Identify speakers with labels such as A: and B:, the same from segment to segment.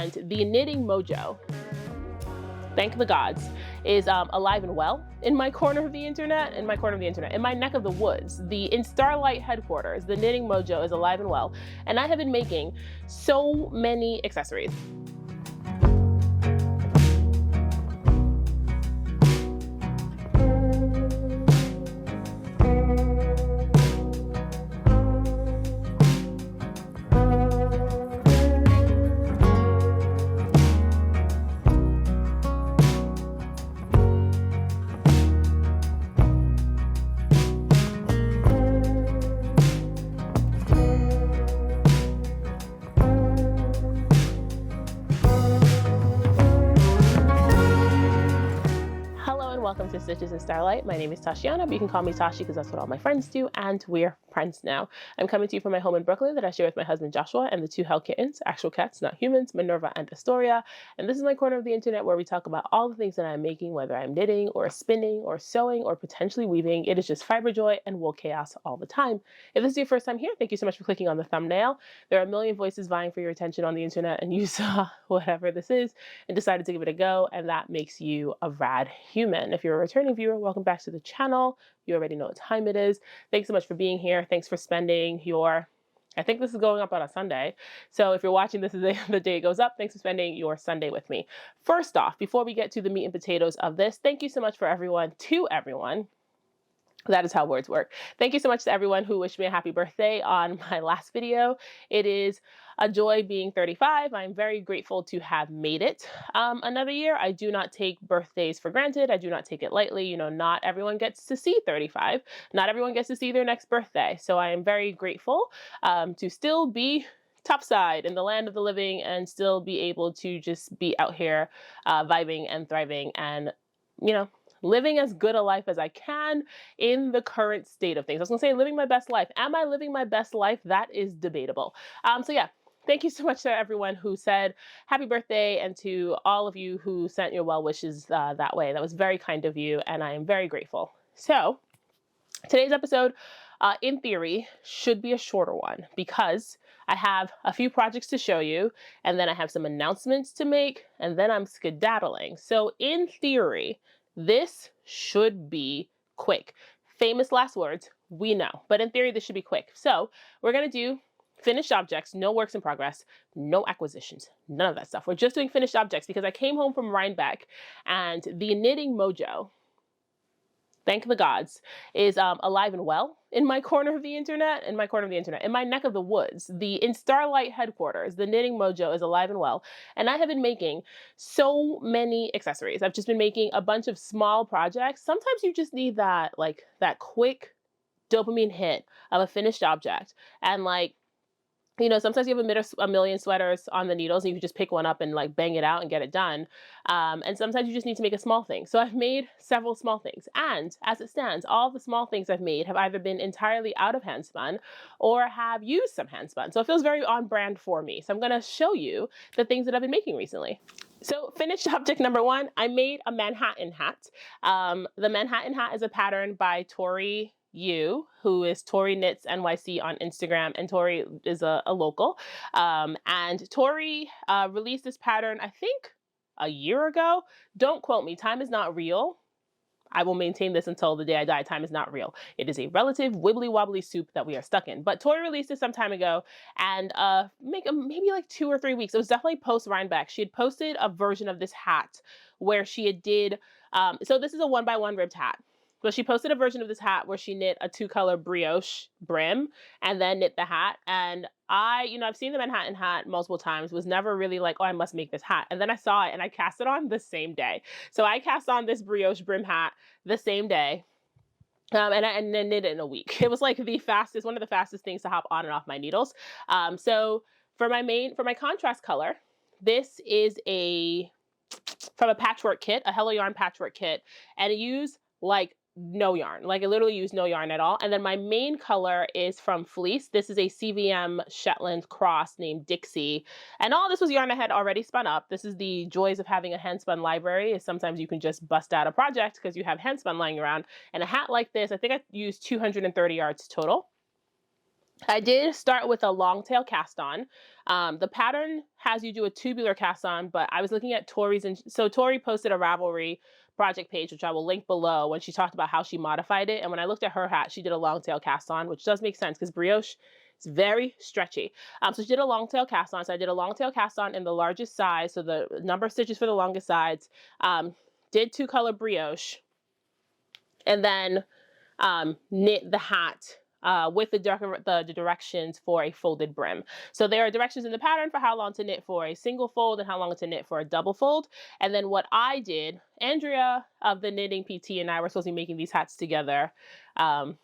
A: and the knitting mojo, thank the gods, is alive and well in my corner of the internet, in my neck of the woods. In Starlight headquarters, the knitting mojo is alive and well, and I have been making so many accessories. Welcome to Stitches and Starlight. My name is Tashiana, but you can call me Tashi because that's what all my friends do, and we're friends now. I'm coming to you from my home in Brooklyn that I share with my husband Joshua and the two hell kittens, actual cats, not humans, Minerva and Astoria. And this is my corner of the internet where we talk about all the things that I'm making, whether I'm knitting or spinning or sewing or potentially weaving. It is just fiber joy and wool chaos all the time. If this is your first time here, thank you so much for clicking on the thumbnail. There are a million voices vying for your attention on the internet, and you saw whatever this is and decided to give it a go, and that makes you a rad human. If you're a returning viewer, welcome back to the channel. You already know what time it is. Thanks so much for being here. Thanks for spending I think this is going up on a Sunday. So if you're watching this is the day it goes up, thanks for spending your Sunday with me. First off, before we get to the meat and potatoes of this, thank you so much to everyone. That is how words work. Thank you so much to everyone who wished me a happy birthday on my last video. It is a joy being 35. I'm very grateful to have made it another year. I do not take birthdays for granted. I do not take it lightly. You know, not everyone gets to see 35. Not everyone gets to see their next birthday. So I am very grateful to still be topside in the land of the living and still be able to just be out here vibing and thriving and, you know, living as good a life as I can in the current state of things. I was gonna say living my best life. Am I living my best life? That is debatable. So yeah, thank you so much to everyone who said happy birthday and to all of you who sent your well wishes that way. That was very kind of you and I am very grateful. So today's episode, in theory, should be a shorter one because I have a few projects to show you and then I have some announcements to make and then I'm skedaddling. So in theory, this should be quick. Famous last words, we know, but in theory, this should be quick. So we're gonna do finished objects, no works in progress, no acquisitions, none of that stuff. We're just doing finished objects because I came home from Rhinebeck and the knitting mojo, thank the gods, is alive and well in my corner of the internet, in my neck of the woods. In Starlight headquarters, the knitting mojo is alive and well. And I have been making so many accessories. I've just been making a bunch of small projects. Sometimes you just need that, like, that quick dopamine hit of a finished object. And like, you know, sometimes you have a million sweaters on the needles and you can just pick one up and like bang it out and get it done. And sometimes you just need to make a small thing. So I've made several small things. And as it stands, all the small things I've made have either been entirely out of handspun or have used some handspun. So it feels very on brand for me. So I'm going to show you the things that I've been making recently. So finished object number one, I made a Manhattan hat. The Manhattan hat is a pattern by Tori who is Tori Knits NYC on Instagram, and Tori is a local. And Tori released this pattern, I think, a year ago. Don't quote me. Time is not real. I will maintain this until the day I die. Time is not real. It is a relative wibbly wobbly soup that we are stuck in. But Tori released this some time ago, and maybe like 2 or 3 weeks. It was definitely post Rhinebeck. She had posted a version of this hat where she had so this is a 1x1 ribbed hat. But she posted a version of this hat where she knit a 2-color brioche brim and then knit the hat. And I've seen the Manhattan hat multiple times, was never really like, oh, I must make this hat. And then I saw it and I cast it on the same day. So I cast on this brioche brim hat the same day. And then knit it in a week. It was like one of the fastest things to hop on and off my needles. So for my contrast color, this is from a patchwork kit, a Hello Yarn patchwork kit. And I use like no yarn, like I literally use no yarn at all. And then my main color is from fleece. This is a CVM Shetland cross named Dixie. And all this was yarn I had already spun up. This is the joys of having a handspun library, is sometimes you can just bust out a project because you have handspun lying around. And a hat like this, I think I used 230 yards total. I did start with a long tail cast on. The pattern has you do a tubular cast on, but I was looking at Tori's, and so Tori posted a Ravelry project page, which I will link below, when she talked about how she modified it. And when I looked at her hat, she did a long tail cast on, which does make sense because brioche is very stretchy. So she did a long tail cast on. So I did a long tail cast on in the largest size, so the number of stitches for the longest sides. Did 2-color brioche, and then knit the hat with the directions for a folded brim. So there are directions in the pattern for how long to knit for a single fold and how long to knit for a double fold. And then what I did, Andrea of the Knitting PT and I were supposed to be making these hats together. Um,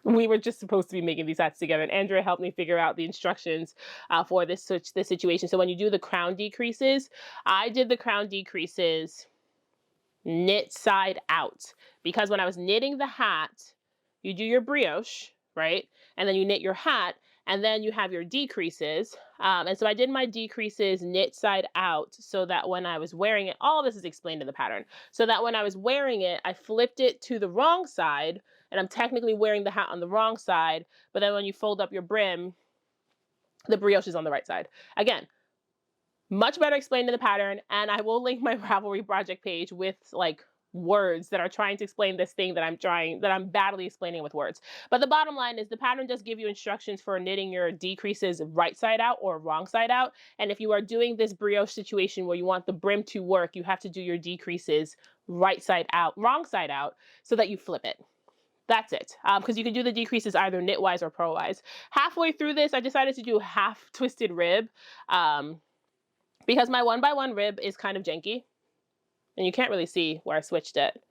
A: we were just supposed to be making these hats together, and Andrea helped me figure out the instructions for this situation. So when you do the crown decreases, I did the crown decreases knit side out, because when I was knitting the hat, you do your brioche, right? And then you knit your hat, and then you have your decreases. And so I did my decreases knit side out, so that when I was wearing it, all this is explained in the pattern, so that when I was wearing it, I flipped it to the wrong side, and I'm technically wearing the hat on the wrong side, but then when you fold up your brim, the brioche is on the right side. Again, much better explained in the pattern, and I will link my Ravelry project page with like words that are trying to explain this thing that I'm badly explaining with words. But the bottom line is the pattern does give you instructions for knitting your decreases right side out or wrong side out. And if you are doing this brioche situation where you want the brim to work, you have to do your decreases right side out, wrong side out, so that you flip it. That's it. Because you can do the decreases either knitwise or purlwise. Halfway through this, I decided to do half twisted rib. Because my 1x1 rib is kind of janky, and you can't really see where I switched it.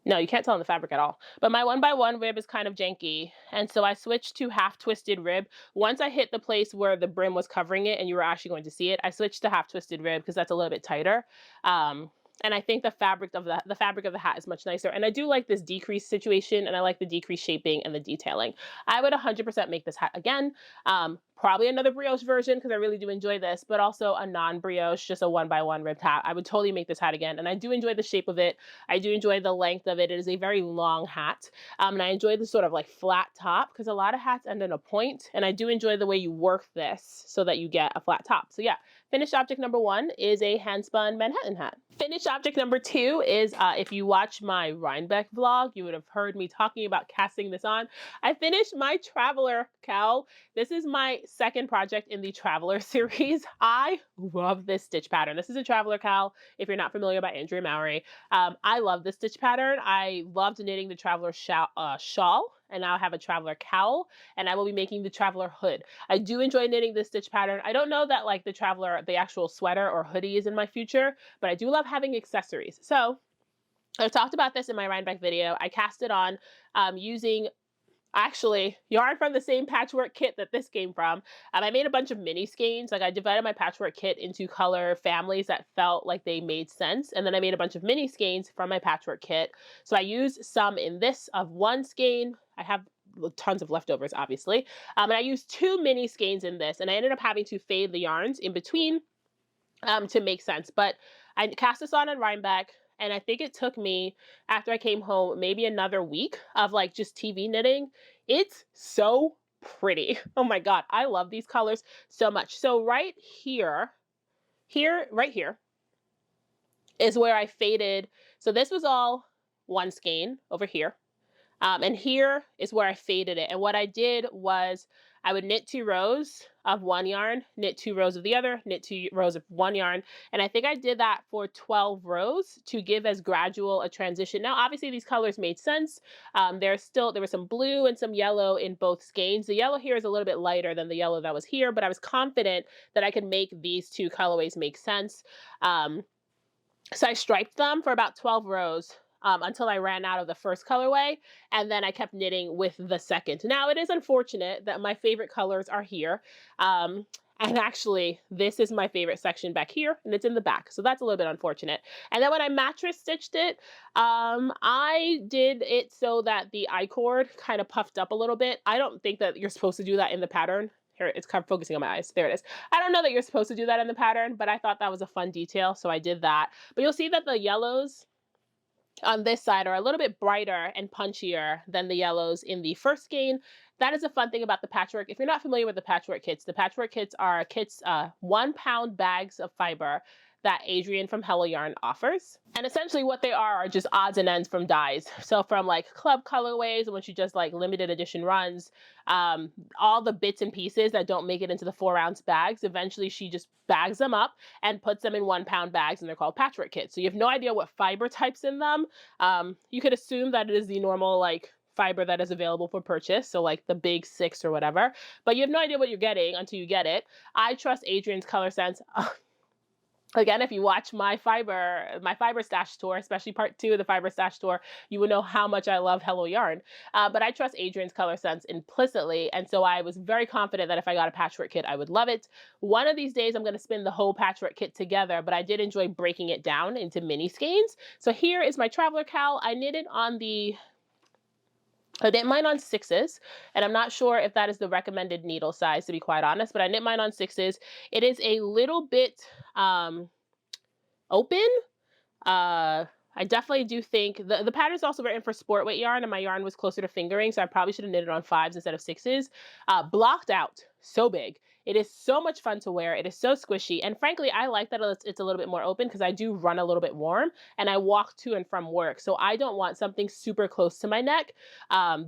A: No, you can't tell in the fabric at all. But my 1x1 rib is kind of janky, and so I switched to half twisted rib. Once I hit the place where the brim was covering it and you were actually going to see it, I switched to half twisted rib because that's a little bit tighter. And I think the fabric of the hat is much nicer. And I do like this decrease situation, and I like the decrease shaping and the detailing. I would 100% make this hat again. Probably another brioche version because I really do enjoy this, but also a non-brioche, just a 1x1 ribbed hat. I would totally make this hat again, and I do enjoy the shape of it. I do enjoy the length of it. It is a very long hat, and I enjoy the sort of like flat top because a lot of hats end in a point, and I do enjoy the way you work this so that you get a flat top. So yeah, finished object number 1 is a handspun Manhattan hat. Finished object number 2 is, if you watch my Rhinebeck vlog, you would have heard me talking about casting this on. I finished my Traveler cowl. This is my second project in the Traveler series. I love this stitch pattern. This is a Traveler cowl, if you're not familiar, by Andrea Mowry. I love this stitch pattern. I loved knitting the Traveler shawl, and now I have a Traveler cowl, and I will be making the Traveler hood. I do enjoy knitting this stitch pattern. I don't know that like the Traveler, the actual sweater or hoodie, is in my future, but I do love having accessories. So I talked about this in my Rhinebeck video. I cast it on using actually yarn from the same patchwork kit that this came from. I made a bunch of mini skeins. Like I divided my patchwork kit into color families that felt like they made sense. And then I made a bunch of mini skeins from my patchwork kit. So I used some in this of one skein. I have tons of leftovers, obviously. And I used 2 mini skeins in this, and I ended up having to fade the yarns in between to make sense. But I cast this on Rhinebeck, and I think it took me, after I came home, maybe another week of like just TV knitting. It's so pretty. Oh my God, I love these colors so much. So right here, right here is where I faded. So this was all one skein over here. And here is where I faded it. And what I did was I would knit 2 rows of one yarn, knit 2 rows of the other, knit 2 rows of one yarn. And I think I did that for 12 rows to give as gradual a transition. Now, obviously these colors made sense. There was some blue and some yellow in both skeins. The yellow here is a little bit lighter than the yellow that was here, but I was confident that I could make these 2 colorways make sense. So I striped them for about 12 rows. Until I ran out of the first colorway, and then I kept knitting with the second. Now, it is unfortunate that my favorite colors are here. And actually, this is my favorite section back here, and it's in the back. So that's a little bit unfortunate. And then when I mattress stitched it, I did it so that the I-cord kind of puffed up a little bit. I don't think that you're supposed to do that in the pattern. Here, it's kind of focusing on my eyes. There it is. I don't know that you're supposed to do that in the pattern, but I thought that was a fun detail, so I did that. But you'll see that the yellows on this side are a little bit brighter and punchier than the yellows in the first skein, that is a fun thing about the patchwork. If you're not familiar with the patchwork kits are kits, 1 pound bags of fiber that Adrian from Hello Yarn offers. And essentially what they are just odds and ends from dyes. So from like club colorways, when she just like limited edition runs, um, all the bits and pieces that don't make it into the 4 ounce bags, eventually she just bags them up and puts them in 1 pound bags, and they're called patchwork kits. So you have no idea what fiber types in them. You could assume that it is the normal like fiber that is available for purchase, so like the big 6 or whatever, but you have no idea what you're getting until you get it. I trust Adrian's color sense. Again, if you watch my fiber stash tour, especially part 2 of the fiber stash tour, you will know how much I love Hello Yarn. But I trust Adrian's color sense implicitly, and so I was very confident that if I got a patchwork kit, I would love it. One of these days, I'm going to spin the whole patchwork kit together, but I did enjoy breaking it down into mini skeins. So here is my traveler cowl. I knitted mine on 6s, and I'm not sure if that is the recommended needle size, to be quite honest, but I knit mine on 6s. It is a little bit open. I definitely do think the pattern is also written for sport weight yarn, and my yarn was closer to fingering, so I probably should have knitted on 5s instead of 6s. Blocked out, so big. It is so much fun to wear. It is so squishy, and frankly, I like that it's a little bit more open because I do run a little bit warm, and I walk to and from work, so I don't want something super close to my neck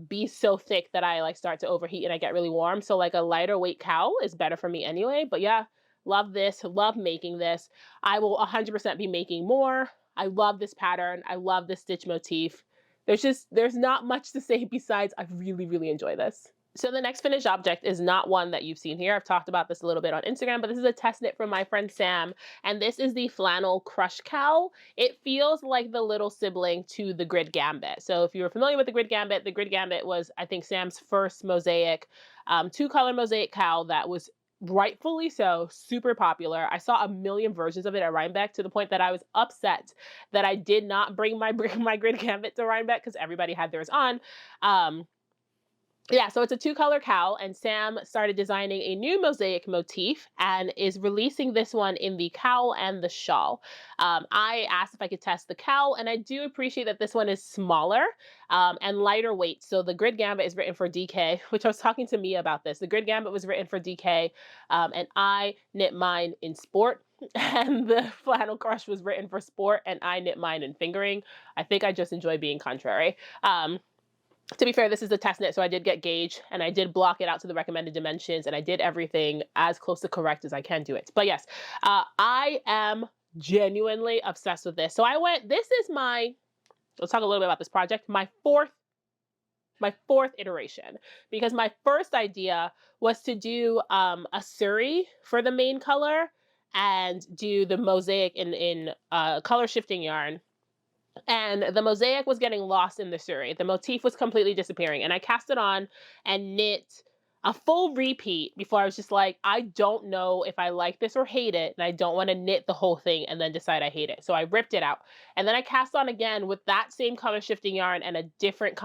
A: be so thick that I like start to overheat and I get really warm. So like a lighter weight cowl is better for me anyway. But yeah, love this. Love making this. I will 100% be making more. I love this pattern. I love this stitch motif. There's not much to say besides I really, really enjoy this. So the next finished object is not one that you've seen here. I've talked about this a little bit on Instagram, but this is a test knit from my friend Sam, and this is the flannel crush cowl. It feels like the little sibling to the Grid Gambit. So if you were familiar with the Grid Gambit was, I think, Sam's first mosaic, 2-color mosaic cowl that was rightfully so super popular. I saw a million versions of it at Rhinebeck, to the point that I was upset that I did not bring my Grid Gambit to Rhinebeck because everybody had theirs on. Yeah, so it's a 2-color cowl, and Sam started designing a new mosaic motif and is releasing this one in the cowl and the shawl. I asked if I could test the cowl, and I do appreciate that this one is smaller and lighter weight. So the Grid Gambit is written for DK, which I was talking to Mia about this. The Grid Gambit was written for DK, and I knit mine in sport. And the flannel crush was written for sport, and I knit mine in fingering. I think I just enjoy being contrary. To be fair, this is a test knit, so I did get gauge, and I did block it out to the recommended dimensions, and I did everything as close to correct as I can do it. But yes, I am genuinely obsessed with this. So this is let's talk a little bit about this project, my fourth iteration, because my first idea was to do a suri for the main color and do the mosaic in color shifting yarn. And the mosaic was getting lost in the suri. The motif was completely disappearing. And I cast it on and knit a full repeat before I was just like, I don't know if I like this or hate it. And I don't want to knit the whole thing and then decide I hate it. So I ripped it out. And then I cast on again with that same color shifting yarn and a different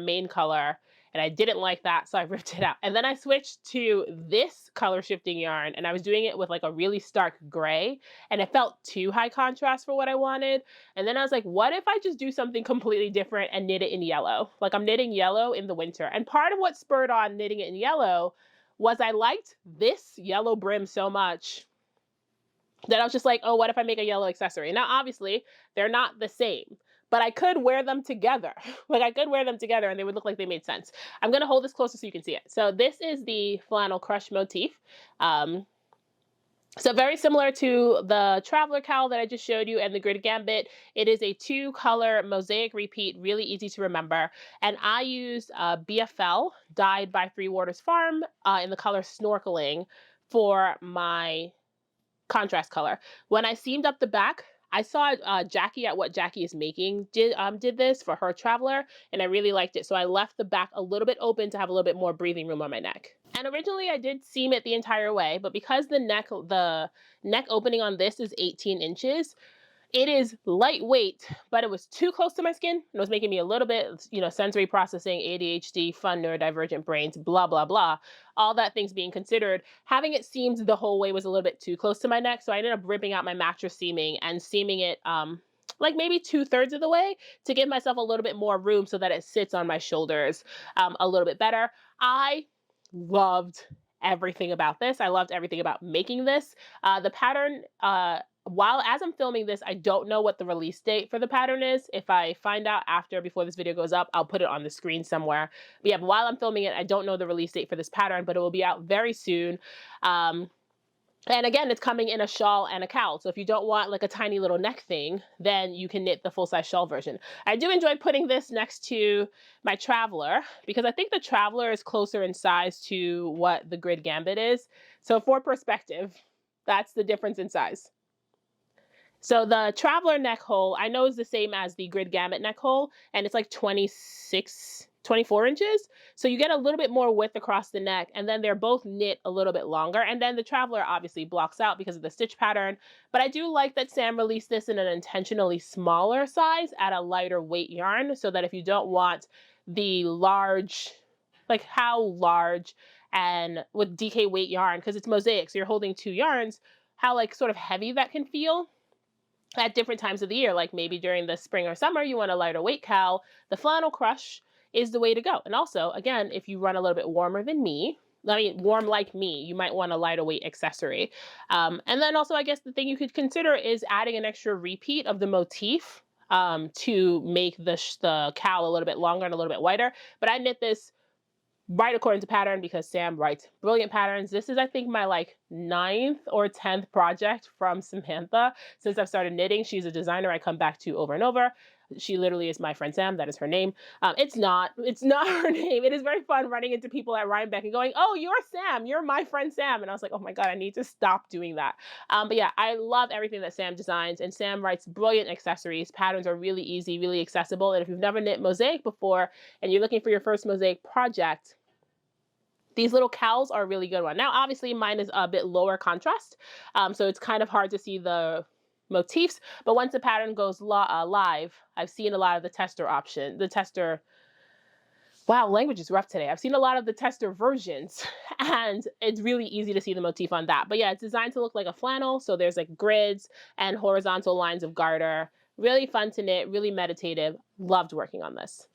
A: main color. And I didn't like that, so I ripped it out. And then I switched to this color shifting yarn, and I was doing it with like a really stark gray, and it felt too high contrast for what I wanted. And then I was like, what if I just do something completely different and knit it in yellow? Like, I'm knitting yellow in the winter. And part of what spurred on knitting it in yellow was I liked this yellow brim so much that I was just like, oh, what if I make a yellow accessory? Now, obviously, they're not the same, but I could wear them together. Like, I could wear them together and they would look like they made sense. I'm going to hold this closer so you can see it. So this is the flannel crush motif. So very similar to the traveler cowl that I just showed you and the Grid Gambit. It is a 2-color mosaic repeat, really easy to remember. And I used BFL, dyed by Three Waters Farm, in the color Snorkeling for my contrast color. When I seamed up the back, I saw Jackie at What Jackie Is Making did this for her traveler, and I really liked it. So I left the back a little bit open to have a little bit more breathing room on my neck. And originally I did seam it the entire way, but because the neck opening on this is 18 inches, it is lightweight, but it was too close to my skin. It was making me a little bit, sensory processing, ADHD, fun, neurodivergent brains, blah, blah, blah. All that things being considered, having it seamed the whole way was a little bit too close to my neck. So I ended up ripping out my mattress seaming and seaming it like maybe 2/3 of the way to give myself a little bit more room so that it sits on my shoulders a little bit better. I loved everything about this. I loved everything about making this. The pattern, while as I'm filming this, I don't know what the release date for the pattern is. If I find out after, before this video goes up, I'll put it on the screen somewhere. But yeah, but while I'm filming it, I don't know the release date for this pattern, but it will be out very soon. And again, it's coming in a shawl and a cowl. So if you don't want like a tiny little neck thing, then you can knit the full-size shawl version. I do enjoy putting this next to my Traveler because I think the Traveler is closer in size to what the Grid Gambit is. So for perspective, that's the difference in size. So the Traveler neck hole, I know is the same as the Grid Gamut neck hole, and it's like 24 inches. So you get a little bit more width across the neck, and then they're both knit a little bit longer. And then the Traveler obviously blocks out because of the stitch pattern. But I do like that Sam released this in an intentionally smaller size at a lighter weight yarn, so that if you don't want the large, like how large, and with DK weight yarn, because it's mosaic, so you're holding two yarns, how like sort of heavy that can feel at different times of the year, like maybe during the spring or summer, you want a lighter weight cowl, the flannel crush is the way to go. And also, again, if you run a little bit warmer than me, I mean, warm like me, you might want a lighter weight accessory. And then also, I guess the thing you could consider is adding an extra repeat of the motif to make the cowl a little bit longer and a little bit wider. But I knit this right according to pattern because Sam writes brilliant patterns. This is, I think, my like 9th or 10th project from Samantha since I've started knitting. She's a designer I come back to over and over. She literally is my friend Sam. That is her name. It's not her name. It is very fun running into people at Rhinebeck and going, "Oh, you're Sam. You're my friend Sam." And I was like, "Oh my God, I need to stop doing that." But yeah, I love everything that Sam designs, and Sam writes brilliant accessories. Patterns are really easy, really accessible. And if you've never knit mosaic before and you're looking for your first mosaic project, these little cowls are a really good one. Now, obviously, mine is a bit lower contrast, so it's kind of hard to see the motifs. But once the pattern goes live, I've seen a lot of the tester option, the tester. Wow, language is rough today. I've seen a lot of the tester versions, and it's really easy to see the motif on that. But yeah, it's designed to look like a flannel, so there's like grids and horizontal lines of garter. Really fun to knit, really meditative. Loved working on this.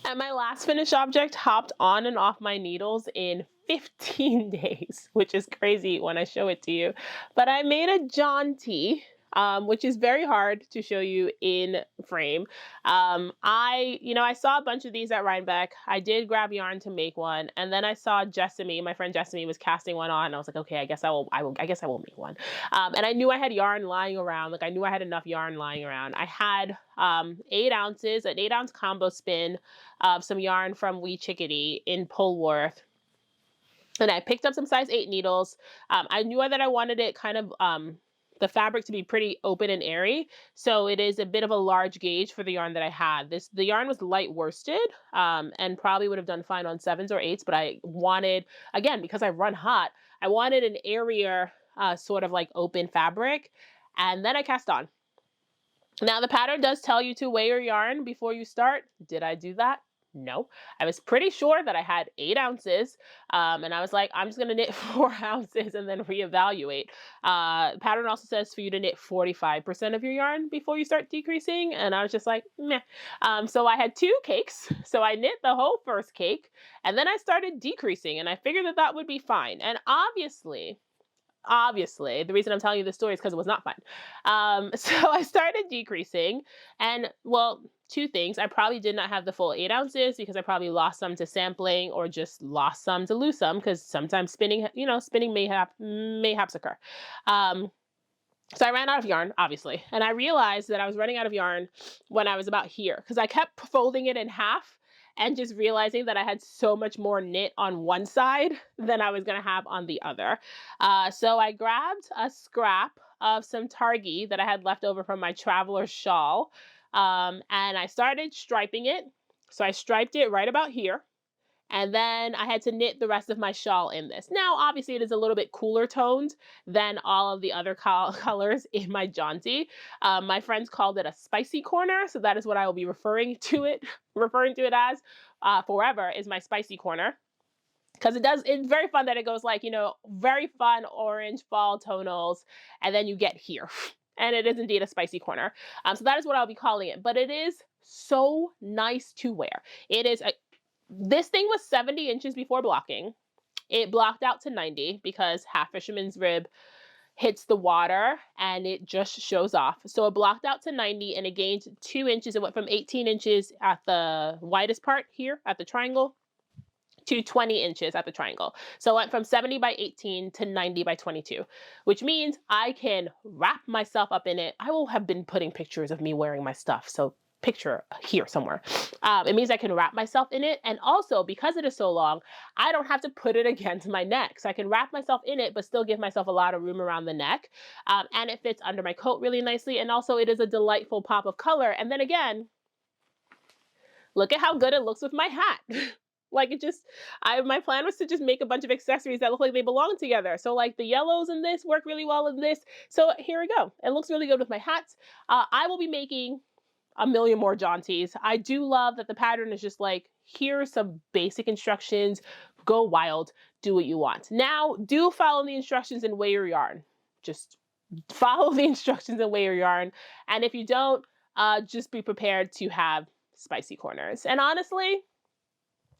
A: And my last finished object hopped on and off my needles in 15 days, which is crazy when I show it to you. But I made a jaunty, which is very hard to show you in frame. I saw a bunch of these at Rhinebeck. I did grab yarn to make one, and then I saw Jessamy, my friend Jessamy, was casting one on, and I was like, okay, I guess I will make one. And I knew I had yarn lying around. Like I knew I had enough yarn lying around. I had 8 ounces, an 8-ounce combo spin of some yarn from Wee Chickadee in Polworth. And I picked up some size 8 needles. I knew that I wanted it kind of the fabric to be pretty open and airy, so it is a bit of a large gauge for the yarn that I had. The yarn was light worsted, and probably would have done fine on 7s or 8s, but I wanted, again, because I run hot, I wanted an airier sort of like open fabric, and then I cast on. Now the pattern does tell you to weigh your yarn before you start. Did I do that? No. I was pretty sure that I had 8 ounces, and I was like, I'm just gonna knit 4 ounces and then reevaluate. The pattern also says for you to knit 45% of your yarn before you start decreasing, and I was just like, meh. So I had 2 cakes, so I knit the whole first cake, and then I started decreasing, and I figured that that would be fine. And obviously, the reason I'm telling you this story is because it was not fun. So I started decreasing, and well, 2 things. I probably did not have the full 8 ounces because I probably lost some to sampling or just lost some to lose some because sometimes spinning mayhaps occur. So I ran out of yarn, obviously, and I realized that I was running out of yarn when I was about here because I kept folding it in half and just realizing that I had so much more knit on one side than I was going to have on the other. So I grabbed a scrap of some Targhee that I had left over from my Traveler shawl, and I started striping it. So I striped it right about here. And then I had to knit the rest of my shawl in this. Now, obviously, it is a little bit cooler toned than all of the other colors in my jaunty. My friends called it a spicy corner, so that is what I will be referring to it as forever, is my spicy corner. Because it's very fun that it goes like, very fun orange fall tonals, and then you get here. and it is indeed a spicy corner. So that is what I'll be calling it, but it is so nice to wear. It is this thing was 70 inches before blocking. It blocked out to 90 because half fisherman's rib hits the water and it just shows off. So it blocked out to 90 and it gained 2 inches. It went from 18 inches at the widest part here at the triangle to 20 inches at the triangle. So it went from 70 by 18 to 90 by 22, which means I can wrap myself up in it. I will have been putting pictures of me wearing my stuff. So picture here somewhere. It means I can wrap myself in it. And also because it is so long, I don't have to put it against my neck. So I can wrap myself in it, but still give myself a lot of room around the neck. And it fits under my coat really nicely. And also it is a delightful pop of color. And then again, look at how good it looks with my hat. Like it just, my plan was to just make a bunch of accessories that look like they belong together. So like the yellows in this work really well in this. So here we go. It looks really good with my hats. I will be making a million more jaunties. I do love that the pattern is just like, here's some basic instructions, go wild, do what you want. Now, do follow the instructions and weigh your yarn. Just follow the instructions and weigh your yarn. And if you don't, just be prepared to have spicy corners. And honestly,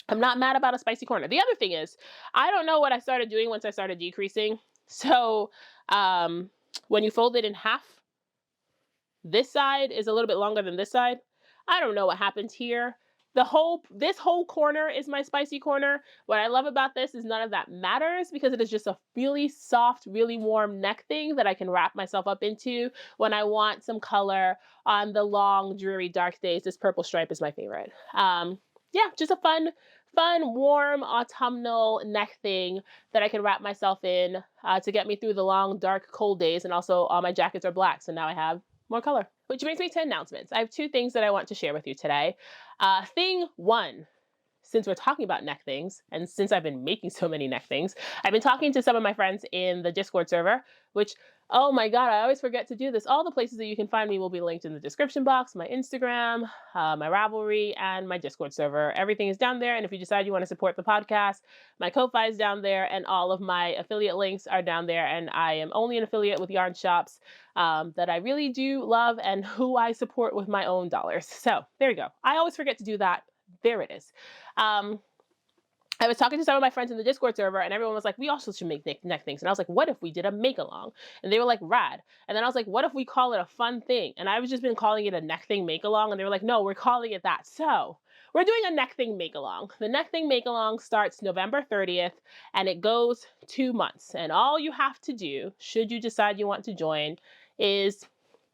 A: I'm not mad about a spicy corner. The other thing is, I don't know what I started doing once I started decreasing. So when you fold it in half, this side is a little bit longer than this side. I don't know what happened here. This whole corner is my spicy corner. What I love about this is none of that matters because it is just a really soft, really warm neck thing that I can wrap myself up into when I want some color on the long, dreary, dark days. This purple stripe is my favorite. Yeah, just a fun, warm, autumnal neck thing that I can wrap myself in to get me through the long, dark, cold days. And also all my jackets are black, so now I have more color. Which brings me to announcements. I have 2 things that I want to share with you today. Thing 1, since we're talking about neck things, and since I've been making so many neck things, I've been talking to some of my friends in the Discord server, which, oh my God, I always forget to do this. All the places that you can find me will be linked in the description box, my Instagram, my Ravelry, and my Discord server. Everything is down there, and if you decide you want to support the podcast, my Ko-Fi is down there, and all of my affiliate links are down there, and I am only an affiliate with yarn shops that I really do love and who I support with my own dollars. So there you go. I always forget to do that. There it is. I was talking to some of my friends in the Discord server and everyone was like, we also should make neck things. And I was like, what if we did a make along? And they were like, rad. And then I was like, what if we call it a fun thing? And I was just been calling it a neck thing make along. And they were like, no, we're calling it that. So we're doing a neck thing make along. The neck thing make along starts November 30th and it goes 2 months. And all you have to do, should you decide you want to join, is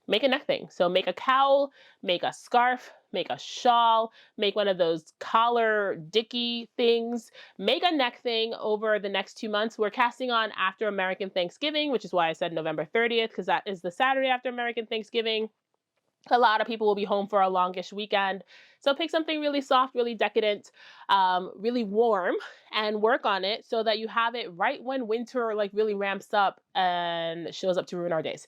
A: make a neck thing. So make a cowl, make a scarf, make a shawl, make one of those collar dicky things, make a neck thing over the next 2 months. We're casting on after American Thanksgiving, which is why I said November 30th, because that is the Saturday after American Thanksgiving. A lot of people will be home for a longish weekend. So pick something really soft, really decadent, really warm, and work on it so that you have it right when winter like really ramps up and shows up to ruin our days.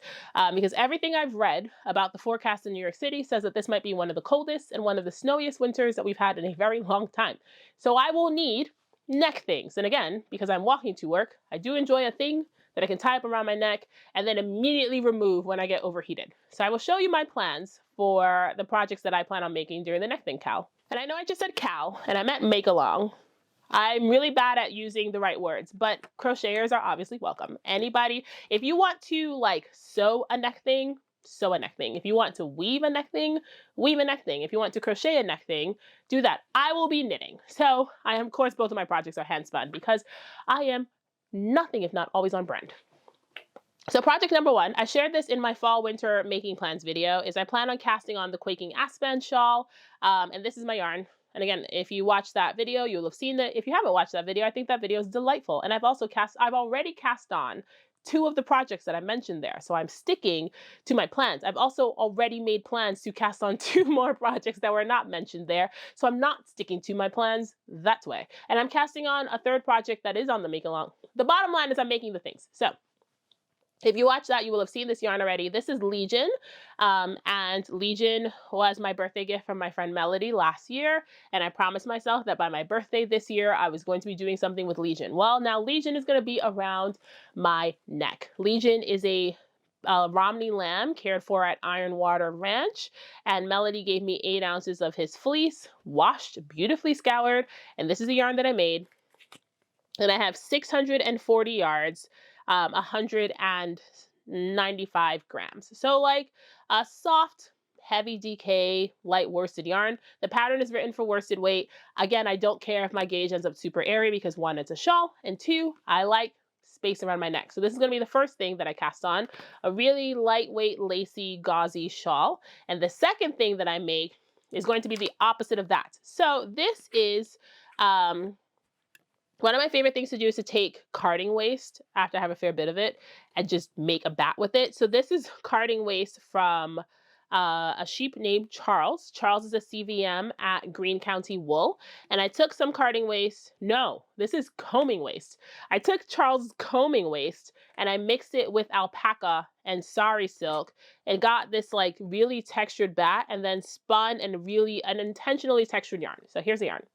A: Because everything I've read about the forecast in New York City says that this might be one of the coldest and one of the snowiest winters that we've had in a very long time. So I will need neck things. And again, because I'm walking to work, I do enjoy a thing that I can tie up around my neck and then immediately remove when I get overheated. So I will show you my plans for the projects that I plan on making during the neck thing cowl. And I know I just said cowl and I meant make along. I'm really bad at using the right words, but crocheters are obviously welcome. Anybody, if you want to like sew a neck thing, sew a neck thing. If you want to weave a neck thing, weave a neck thing. If you want to crochet a neck thing, do that. I will be knitting. So I am, of course, both of my projects are handspun because I am nothing if not always on brand. So project number 1, I shared this in my fall winter making plans video, is I plan on casting on the Quaking Aspen shawl. And this is my yarn. And again, if you watch that video, you'll have seen that. If you haven't watched that video, I think that video is delightful. And I've already cast on 2 of the projects that I mentioned there. So I'm sticking to my plans. I've also already made plans to cast on 2 more projects that were not mentioned there. So I'm not sticking to my plans that way. And I'm casting on a 3rd project that is on the make along. The bottom line is I'm making the things. So if you watch that, you will have seen this yarn already. This is Legion, and Legion was my birthday gift from my friend Melody last year, and I promised myself that by my birthday this year, I was going to be doing something with Legion. Well, now Legion is going to be around my neck. Legion is a Romney lamb cared for at Ironwater Ranch, and Melody gave me 8 ounces of his fleece, washed, beautifully scoured, and this is the yarn that I made. And I have 640 yards, 195 grams. So like a soft, heavy DK, light worsted yarn. The pattern is written for worsted weight. Again, I don't care if my gauge ends up super airy because 1, it's a shawl, and 2, I like space around my neck. So this is going to be the first thing that I cast on, a really lightweight, lacy, gauzy shawl. And the second thing that I make is going to be the opposite of that. So this is, one of my favorite things to do is to take carding waste after I have a fair bit of it and just make a bat with it. So this is carding waste from a sheep named Charles. Charles is a CVM at Greene County Wool. And I took some carding waste. No, this is combing waste. I took Charles' combing waste and I mixed it with alpaca and sari silk and got this like really textured bat and then spun and really an intentionally textured yarn. So here's the yarn.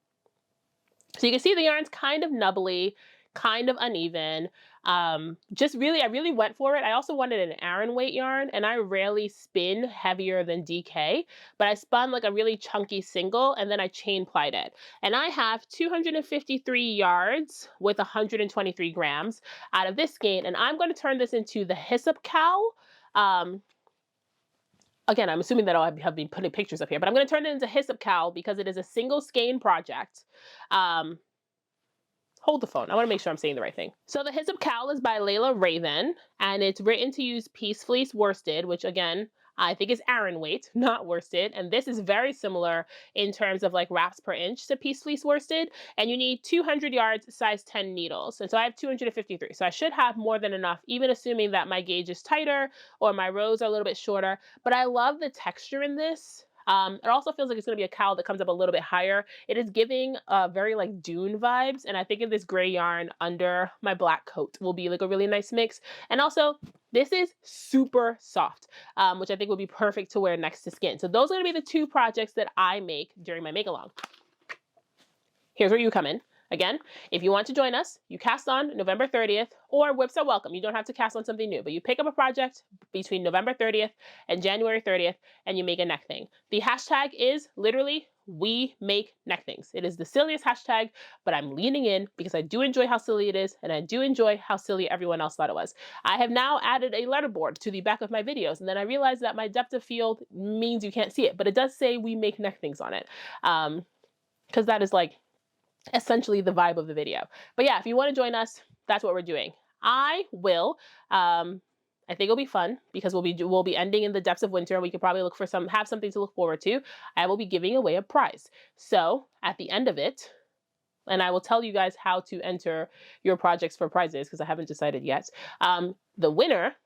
A: So you can see the yarn's kind of nubbly, kind of uneven. Just really, I really went for it. I also wanted an Aran weight yarn, and I rarely spin heavier than DK, but I spun like a really chunky single, and then I chain plied it. And I have 253 yards with 123 grams out of this skein, and I'm going to turn this into the hyssop cowl. Again, I'm assuming that I'll have been putting pictures up here, but I'm going to turn it into hyssop cowl because it is a single skein project. Hold the phone. I want to make sure I'm saying the right thing. So the hyssop cowl is by Layla Raven, and it's written to use piece fleece worsted, which again, I think is Aran weight, not worsted. And this is very similar in terms of like wraps per inch to piece fleece worsted. And you need 200 yards, size 10 needles. And so I have 253. So I should have more than enough, even assuming that my gauge is tighter or my rows are a little bit shorter. But I love the texture in this. It also feels like it's going to be a cowl that comes up a little bit higher. It is giving very like dune vibes. And I think this gray yarn under my black coat will be like a really nice mix. And also, this is super soft, which I think would be perfect to wear next to skin. So those are going to be the 2 projects that I make during my make along. Here's where you come in. Again, if you want to join us, you cast on November 30th, or whips are welcome. You don't have to cast on something new, but you pick up a project between November 30th and January 30th, and you make a neck thing. The hashtag is literally we make neck things. It is the silliest hashtag, but I'm leaning in because I do enjoy how silly it is, and I do enjoy how silly everyone else thought it was. I have now added a letterboard to the back of my videos, and then I realized that my depth of field means you can't see it, but it does say we make neck things on it. Because that is like essentially the vibe of the video. But yeah, if you want to join us, that's what we're doing. I will, I think it'll be fun because we'll be ending in the depths of winter. We could probably have something to look forward to. I will be giving away a prize. So at the end of it, and I will tell you guys how to enter your projects for prizes because I haven't decided yet. The winner,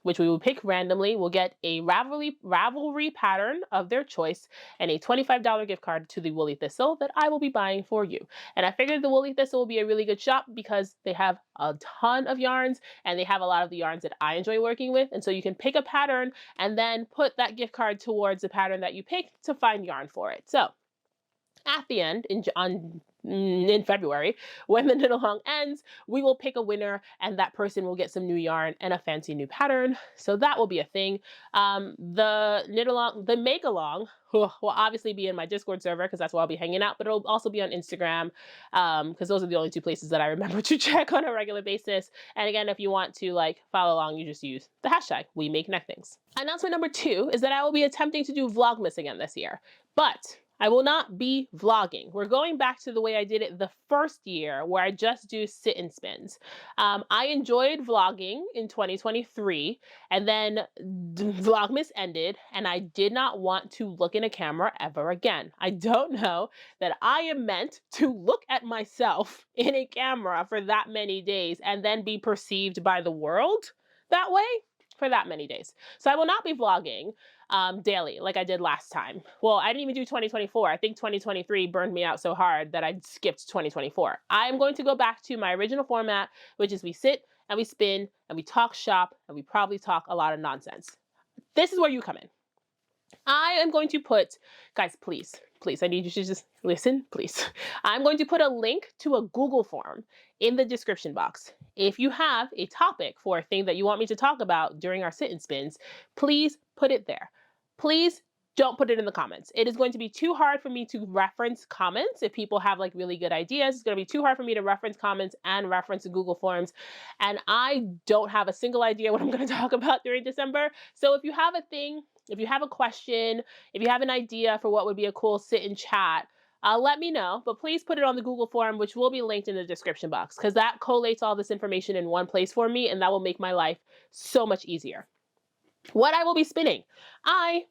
A: which we will pick randomly, will get a Ravelry pattern of their choice and a $25 gift card to the Woolly Thistle that I will be buying for you. And I figured the Woolly Thistle will be a really good shop because they have a ton of yarns and they have a lot of the yarns that I enjoy working with. And so you can pick a pattern and then put that gift card towards the pattern that you pick to find yarn for it. So at the end, in February, when the knit along ends, we will pick a winner and that person will get some new yarn and a fancy new pattern. So that will be a thing. The make along will obviously be in my Discord server because that's where I'll be hanging out, but it'll also be on Instagram because those are the only 2 places that I remember to check on a regular basis. And again, if you want to like follow along, you just use the hashtag we make neck things. Announcement number 2 is that I will be attempting to do Vlogmas again this year, but I will not be vlogging. We're going back to the way I did it the first year where I just do sit and spins. I enjoyed vlogging in 2023 and then Vlogmas ended and I did not want to look in a camera ever again. I don't know that I am meant to look at myself in a camera for that many days and then be perceived by the world that way for that many days. So I will not be vlogging daily like I did last time. Well, I didn't even do 2024. I think 2023 burned me out so hard that I skipped 2024. I'm going to go back to my original format, which is we sit and we spin and we talk shop and we probably talk a lot of nonsense. This is where you come in. I am going to put, guys, please, please, I need you to just listen, please. I'm going to put a link to a Google form in the description box. If you have a topic for a thing that you want me to talk about during our sit and spins, please put it there. Please don't put it in the comments. It is going to be too hard for me to reference comments. If people have like really good ideas, it's going to be too hard for me to reference comments and reference the Google Forms. And I don't have a single idea what I'm going to talk about during December. So if you have a thing, if you have a question, if you have an idea for what would be a cool sit and chat, let me know. But please put it on the Google form, which will be linked in the description box, because that collates all this information in one place for me, and that will make my life so much easier. What I will be spinning. I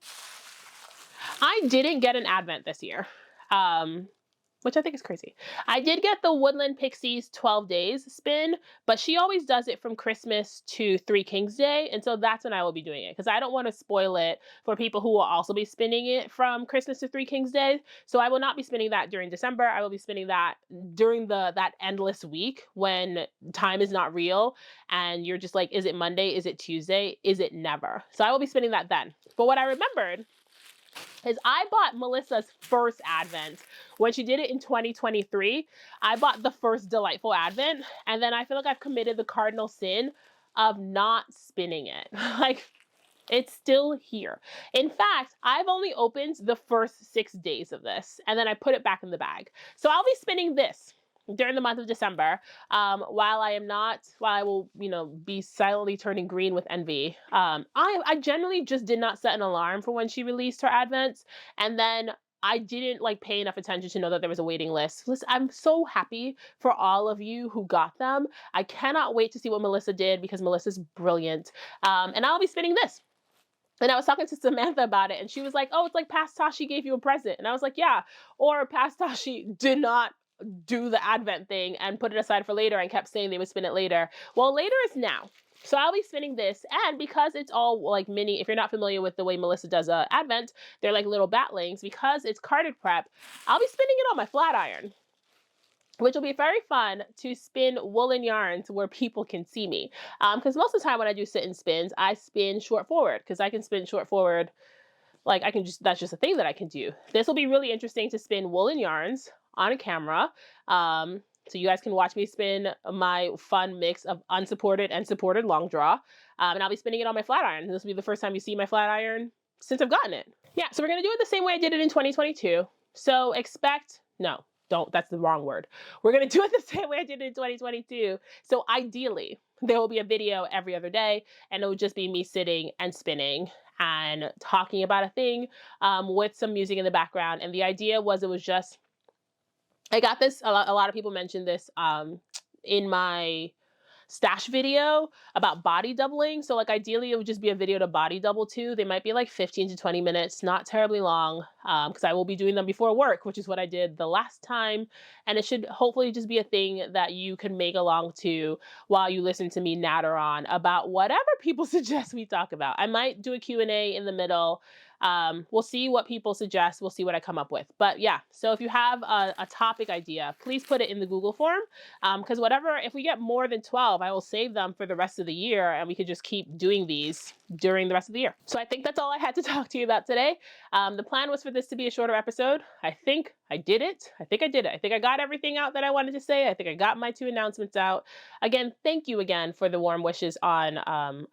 A: didn't get an advent this year. Which I think is crazy. I did get the Woodland Pixies 12 days spin, but she always does it from Christmas to Three Kings Day, and so that's when I will be doing it, because I don't want to spoil it for people who will also be spinning it from Christmas to Three Kings Day. So I will not be spinning that during December. I will be spinning that during that endless week when time is not real and you're just like, is it Monday? Is it Tuesday? Is it never? So I will be spinning that then. But what I remembered is I bought Melissa's first advent when she did it in 2023. I bought the first Delightful Advent, and then I feel like I've committed the cardinal sin of not spinning it. Like, it's still here. In fact, I've only opened the first 6 days of this, and then I put it back in the bag. So I'll be spinning this during the month of December, while I will, be silently turning green with envy. I generally just did not set an alarm for when she released her advents, and then I didn't like pay enough attention to know that there was a waiting list. Listen, I'm so happy for all of you who got them. I cannot wait to see what Melissa did, because Melissa's brilliant. And I'll be spinning this. And I was talking to Samantha about it, and she was like, "Oh, it's like past Tazhi gave you a present." And I was like, "Yeah." Or past Tazhi did not do the advent thing and put it aside for later and kept saying they would spin it later. Well, later is now. So I'll be spinning this, and because it's all like mini, if you're not familiar with the way Melissa does advent, they're like little batlings. Because it's carded prep, I'll be spinning it on my flat iron, which will be very fun to spin woolen yarns where people can see me. Because most of the time when I do sit and spins, I spin short forward, because I can spin short forward. Like, that's just a thing that I can do. This will be really interesting to spin woolen yarns on a camera. So you guys can watch me spin my fun mix of unsupported and supported long draw. And I'll be spinning it on my flat iron. This will be the first time you see my flat iron since I've gotten it. Yeah, so we're gonna do it the same way I did it in 2022. So that's the wrong word. We're gonna do it the same way I did it in 2022. So ideally, there will be a video every other day, and it will just be me sitting and spinning and talking about a thing, with some music in the background. And the idea was, I got this, a lot of people mentioned this in my stash video about body doubling. So like ideally it would just be a video to body double to. They might be like 15 to 20 minutes, not terribly long, because I will be doing them before work, which is what I did the last time. And it should hopefully just be a thing that you can make along to while you listen to me natter on about whatever people suggest we talk about. I might do a Q&A in the middle. We'll see what people suggest. We'll see what I come up with. But yeah, so if you have a topic idea, please put it in the Google form, because if we get more than 12, I will save them for the rest of the year, and we could just keep doing these during the rest of the year. So I think that's all I had to talk to you about today. The plan was for this to be a shorter episode. I think I did it. I think I got everything out that I wanted to say. I think I got my 2 announcements out. Again, thank you again for the warm wishes on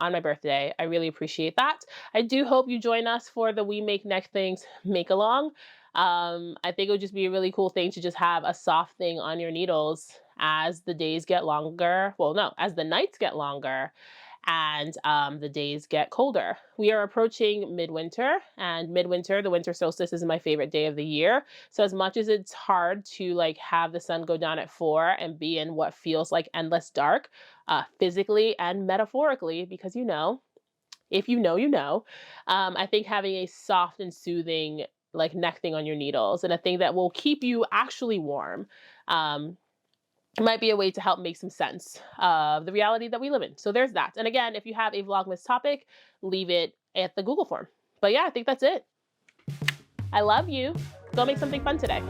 A: my birthday. I really appreciate that. I do hope you join us for the We Make Neck Things make along. I think it would just be a really cool thing to just have a soft thing on your needles as the days get longer. Well, no, as the nights get longer and the days get colder. We are approaching midwinter, and midwinter, the winter solstice, is my favorite day of the year. So as much as it's hard to like have the sun go down at 4 and be in what feels like endless dark, physically and metaphorically, because if you know, you know. I think having a soft and soothing like neck thing on your needles, and a thing that will keep you actually warm, might be a way to help make some sense of the reality that we live in. So there's that. And again, if you have a Vlogmas topic, leave it at the Google form. But yeah, I think that's it. I love you. Go make something fun today.